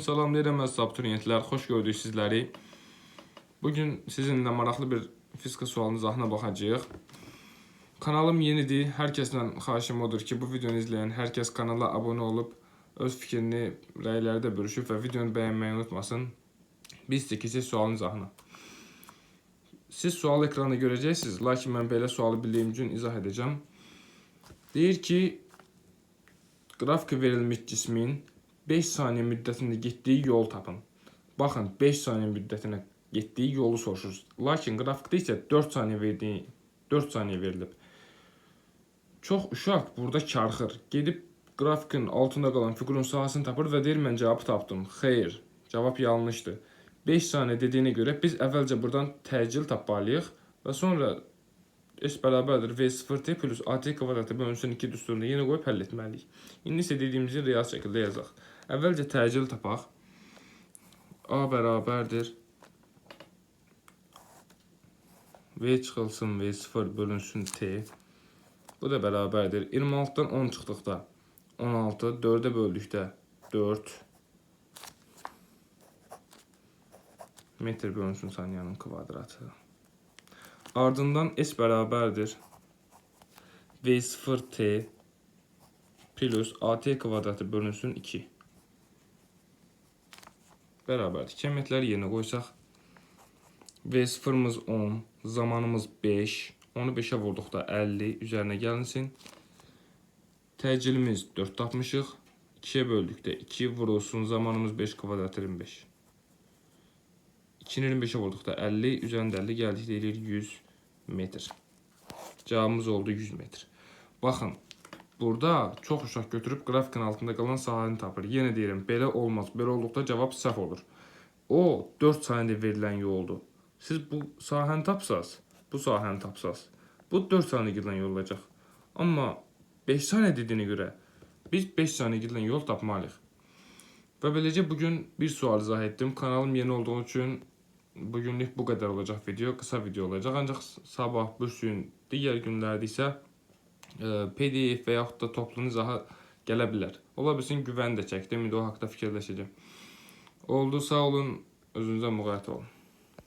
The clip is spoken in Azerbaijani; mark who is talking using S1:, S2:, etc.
S1: Salamlayıram əziz abituriyentlər, xoş gördük sizləri. Bugün sizinlə maraqlı bir fizika sualının izahına baxacağıq. Kanalım yenidir. Hər kəsdən xahişim odur ki, bu videonu izləyən hər kəs kanala abunə olub, öz fikrini, rəyləri də bölüşüb və videonu bəyənməyi unutmasın. Biz keçək sualın izahına. Siz sual ekranı görəcəksiniz, lakin mən belə sualı bildiyim üçün izah edəcəm. Deyir ki, qrafika verilmiş cismin 5 saniyə müddətində getdiyi yol tapın. Baxın, 5 saniyə müddətinə getdiyi yolu soruşuruz. Lakin qrafikdə isə 4 saniyə verilib. Çox uşaq burada karxır. Gedib qrafikin altında qalan fiqurun sahəsini tapır və deyir, mən cavabı tapdım. Xeyr, cavab yanlışdır. 5 saniyə dediyinə görə biz əvvəlcə buradan təcil tapmalıyıq və sonra S bərabərdir V0t plus AT kvadratı bölünsün 2 düsturunu yenə qoyub həll etməliyik. İndi isə dediyimizi real şəkildə yazaq. Əvvəlcə təcil tapaq. A bərabərdir V çıxılsın V0 bölünsün T. Bu da bərabərdir. 26-dan 10 çıxdıqda 16, 4-ə böldükdə 4 metr bölünsün saniyanın kvadratı. Ardından S bərabərdir V0t plus AT kvadratı bölünsün 2. Bərabərdir. Kəmiyyətləri yerinə qoysaq. V0-mız 10, zamanımız 5. Onu 5-ə vurduqda 50 üzərinə gəlinsin. Təcilimiz 4 tapmışıq. 2-yə böldükdə 2 vurulsun. Zamanımız 5 kvadrat 25. 2-ni 25-ə vurduqda 50, üzərində 50 gəldik deyilir 100 metr. Cavabımız oldu 100 metr. Baxın, burada çox uşaq götürüb qrafikin altında qalan sahəni tapır. Yenə deyirəm, belə olmaz. Belə olduqda cavab səhv olur. O, 4 saniyədə verilən yoldur. Siz bu sahəni tapsaz, bu sahəni tapsaz, bu 4 saniyədə gedilən yol olacaq. Amma 5 saniyə dediyinə görə biz 5 saniyədə gedilən yol tapmalıyıq. Və beləcə bugün bir sual izah etdim. Kanalım yeni olduğu üçün bugünlük bu qədər olacaq video, qısa video olacaq. Ancaq sabah, bu gün, digər günlərdə isə PDF və yaxud da toplu izaha gələ bilər. Ola bilsin güvəni də çəkdim, indi o haqda fikirləşəcəm. Oldu, sağ olun, özünüzə müğayət olun.